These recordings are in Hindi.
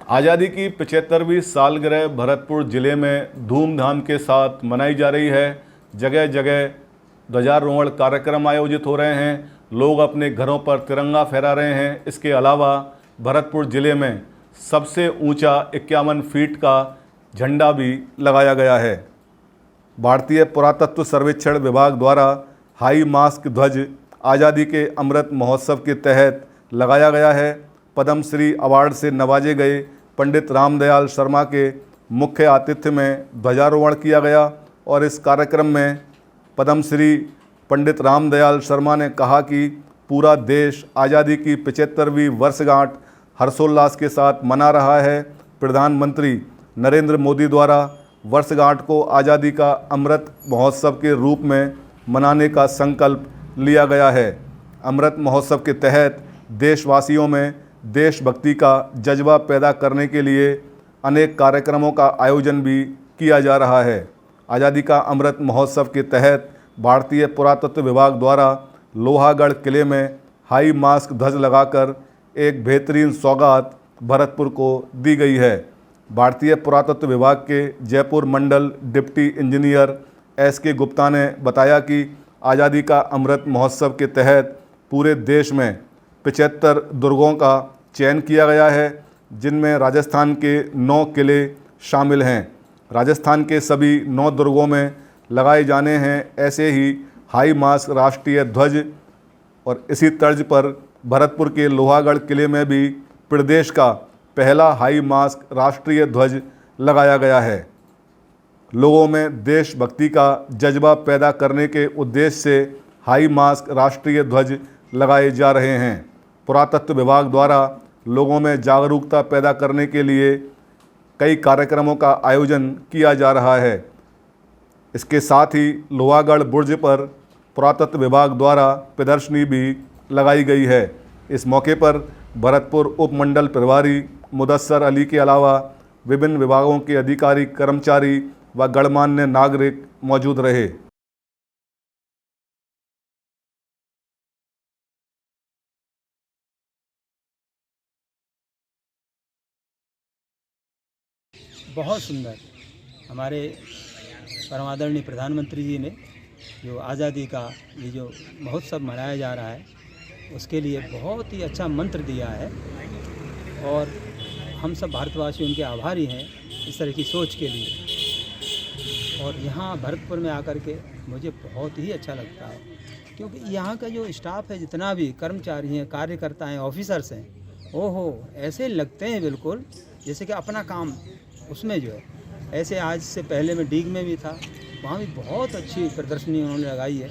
आज़ादी की 75वीं सालगिरह भरतपुर ज़िले में धूमधाम के साथ मनाई जा रही है। जगह जगह ध्वजारोहण कार्यक्रम आयोजित हो रहे हैं। लोग अपने घरों पर तिरंगा फहरा रहे हैं। इसके अलावा भरतपुर ज़िले में सबसे ऊंचा 51 फीट का झंडा भी लगाया गया है। भारतीय पुरातत्व सर्वेक्षण विभाग द्वारा हाई मास्क ध्वज आज़ादी के अमृत महोत्सव के तहत लगाया गया है। पद्मश्री अवार्ड से नवाजे गए पंडित रामदयाल शर्मा के मुख्य आतिथ्य में ध्वजारोहण किया गया और इस कार्यक्रम में पद्मश्री पंडित रामदयाल शर्मा ने कहा कि पूरा देश आज़ादी की 75वीं वर्षगांठ हर्षोल्लास के साथ मना रहा है। प्रधानमंत्री नरेंद्र मोदी द्वारा वर्षगांठ को आज़ादी का अमृत महोत्सव के रूप में मनाने का संकल्प लिया गया है। अमृत महोत्सव के तहत देशवासियों में देशभक्ति का जज्बा पैदा करने के लिए अनेक कार्यक्रमों का आयोजन भी किया जा रहा है। आज़ादी का अमृत महोत्सव के तहत भारतीय पुरातत्व विभाग द्वारा लोहागढ़ किले में हाई मास्क ध्वज लगाकर एक बेहतरीन सौगात भरतपुर को दी गई है। भारतीय पुरातत्व विभाग के जयपुर मंडल डिप्टी इंजीनियर SK गुप्ता ने बताया कि आज़ादी का अमृत महोत्सव के तहत पूरे देश में 75 दुर्गों का चयन किया गया है, जिनमें राजस्थान के 9 किले शामिल हैं। राजस्थान के सभी 9 दुर्गों में लगाए जाने हैं ऐसे ही हाई मास्क राष्ट्रीय ध्वज और इसी तर्ज पर भरतपुर के लोहागढ़ किले में भी प्रदेश का पहला हाई मास्क राष्ट्रीय ध्वज लगाया गया है। लोगों में देशभक्ति का जज्बा पैदा करने के उद्देश्य से हाई मास्क राष्ट्रीय ध्वज लगाए जा रहे हैं। पुरातत्व विभाग द्वारा लोगों में जागरूकता पैदा करने के लिए कई कार्यक्रमों का आयोजन किया जा रहा है। इसके साथ ही लोहागढ़ बुर्ज पर पुरातत्व विभाग द्वारा प्रदर्शनी भी लगाई गई है। इस मौके पर भरतपुर उपमंडल प्रभारी मुदस्सर अली के अलावा विभिन्न विभागों के अधिकारी, कर्मचारी व गणमान्य नागरिक मौजूद रहे। बहुत सुंदर हमारे परमादरणीय प्रधानमंत्री जी ने जो आज़ादी का ये जो महोत्सव मनाया जा रहा है उसके लिए बहुत ही अच्छा मंत्र दिया है और हम सब भारतवासी उनके आभारी हैं इस तरह की सोच के लिए। और यहाँ भरतपुर में आकर के मुझे बहुत ही अच्छा लगता है, क्योंकि यहाँ का जो स्टाफ है, जितना भी कर्मचारी हैं, कार्यकर्ता हैं, ऑफिसर्स हैं, ओहो ऐसे लगते हैं बिल्कुल जैसे कि अपना काम उसमें जो है। ऐसे आज से पहले मैं डीग में भी था, वहाँ भी बहुत अच्छी प्रदर्शनी उन्होंने लगाई है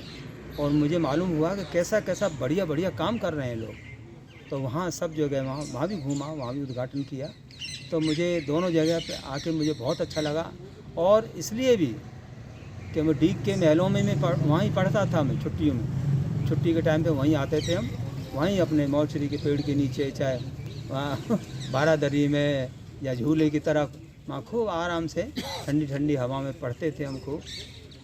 और मुझे मालूम हुआ कि कैसा कैसा बढ़िया बढ़िया काम कर रहे हैं लोग। तो वहाँ सब जगह वहाँ भी घूमा, वहाँ भी उद्घाटन किया। तो मुझे दोनों जगह पे आके मुझे बहुत अच्छा लगा। और इसलिए भी कि मैं डीग के महलों में मैं वहीं पढ़ता था। मैं छुट्टियों में, छुट्टी के टाइम पे वहीं आते थे हम, वहीं अपने मौलछरी के पेड़ के नीचे, चाहे वहाँ बारादरी में या झूले की तरफ, वहाँ खूब आराम से ठंडी ठंडी हवा में पढ़ते थे हम खूब।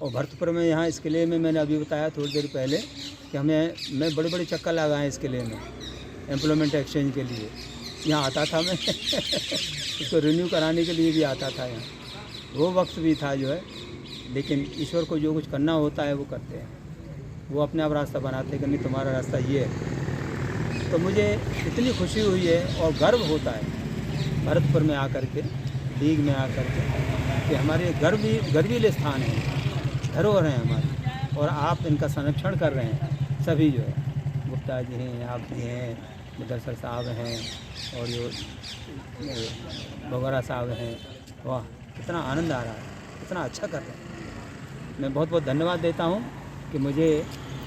और भरतपुर में यहाँ इस किले में मैंने अभी बताया थोड़ी देर पहले कि मैं बड़े बड़े चक्कर लगाए इस किले में एम्प्लॉयमेंट एक्सचेंज के लिए। यहाँ आता था मैं इसको रिन्यू कराने के लिए भी आता था यहाँ। वो वक्त भी था जो है, लेकिन ईश्वर को जो कुछ करना होता है वो करते हैं, वो अपने आप रास्ता बनाते हैं कि नहीं तुम्हारा रास्ता ये है। तो मुझे इतनी खुशी हुई है और गर्व होता है भरतपुर में आकर के, डीग में आकर के, कि हमारे गर्वीले स्थान हैं, धरोहर हैं हमारे, और आप इनका संरक्षण कर रहे हैं सभी जो है। गुप्ता जी हैं, आप भी हैं, मुदस्सर साहब हैं और जो बगोरा साहब हैं। वाह कितना आनंद आ रहा है, कितना अच्छा कर रहे हैं। मैं बहुत बहुत धन्यवाद देता हूँ कि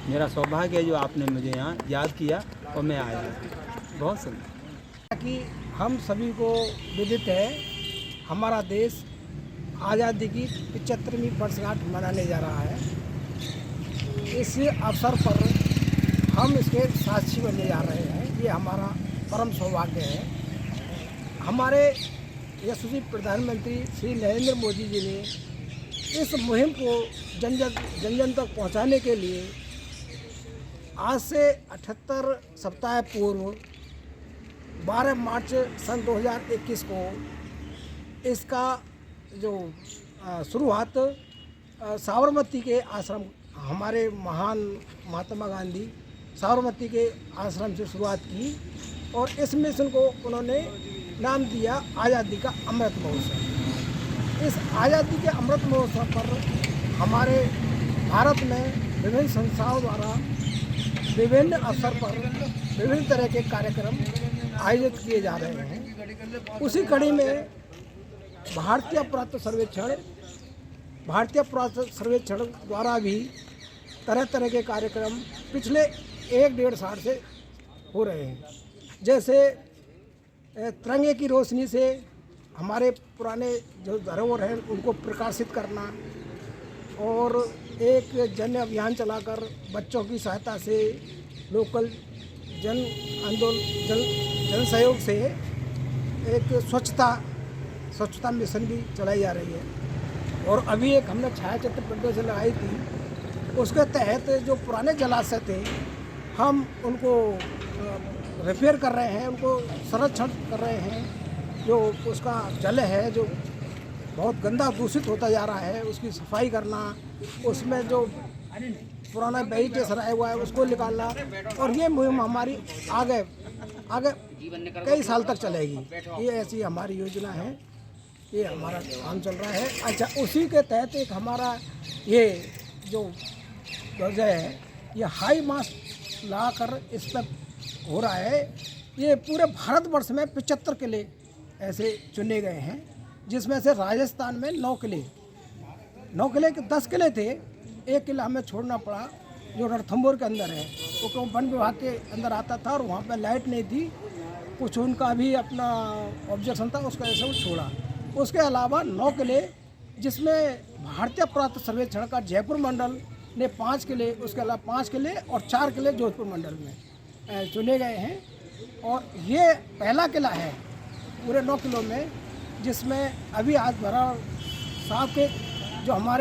मेरा सौभाग्य है जो आपने मुझे यहाँ याद किया और मैं आया। बहुत सुंदर कि हम सभी को विदित है, हमारा देश आज़ादी की 75वीं वर्षगांठ मनाने जा रहा है। इस अवसर पर हम इसके साक्षी बनने जा रहे हैं। ये हमारा परम सौभाग्य है। हमारे यशस्वी प्रधानमंत्री श्री नरेंद्र मोदी जी ने इस मुहिम को जन जन तक पहुंचाने के लिए आज से 78 सप्ताह पूर्व 12 मार्च सन 2021 को इसका जो शुरुआत साबरमती के आश्रम, हमारे महान महात्मा गांधी साबरमती के आश्रम से शुरुआत की और इस मिशन को उन्होंने नाम दिया आज़ादी का अमृत महोत्सव। इस आज़ादी के अमृत महोत्सव पर हमारे भारत में विभिन्न संस्थाओं द्वारा विभिन्न अवसर पर विभिन्न तरह के कार्यक्रम आयोजित किए जा रहे हैं। उसी कड़ी में भारतीय पुरातत्व सर्वेक्षण द्वारा भी तरह तरह के कार्यक्रम पिछले 1-1.5 साल से हो रहे हैं। जैसे तिरंगे की रोशनी से हमारे पुराने जो धरोहर हैं उनको प्रकाशित करना और एक जन अभियान चलाकर बच्चों की सहायता से लोकल जन सहयोग से एक स्वच्छता मिशन भी चलाई जा रही है। और अभी एक हमने छायाचित्र प्रदर्शनी लगाई थी, उसके तहत जो पुराने जलाशय थे हम उनको रिपेयर कर रहे हैं, उनको संरक्षण कर रहे हैं। जो उसका जल है जो बहुत गंदा दूषित होता जा रहा है उसकी सफाई करना, उसमें जो पुराना वेजिटेशन आया हुआ है उसको निकालना, और ये मुहिम हमारी आगे कई साल तक चलेगी। ये ऐसी हमारी योजना है, ये हमारा काम चल रहा है। अच्छा, उसी के तहत एक हमारा ये जो ध्वजा है ये हाई मास्ट ला कर इस पर हो रहा है। ये पूरे भारतवर्ष में 75 किले ऐसे चुने गए हैं, जिसमें से राजस्थान में 9 किले 10 किले थे, 1 किला हमें छोड़ना पड़ा जो रणथंभौर के अंदर है, वो वन विभाग के अंदर आता था और वहाँ पर लाइट नहीं थी, कुछ उनका भी अपना ऑब्जेक्शन था, उसका ऐसे वो छोड़ा। उसके अलावा 9 किले जिसमें भारतीय पुरातत्व सर्वेक्षण का जयपुर मंडल ने 5 किले, उसके अलावा 5 किले और 4 किले जोधपुर मंडल में चुने गए हैं। और ये पहला किला है पूरे 9 किलों में जिसमें अभी आज भरा साहब के जो हमारे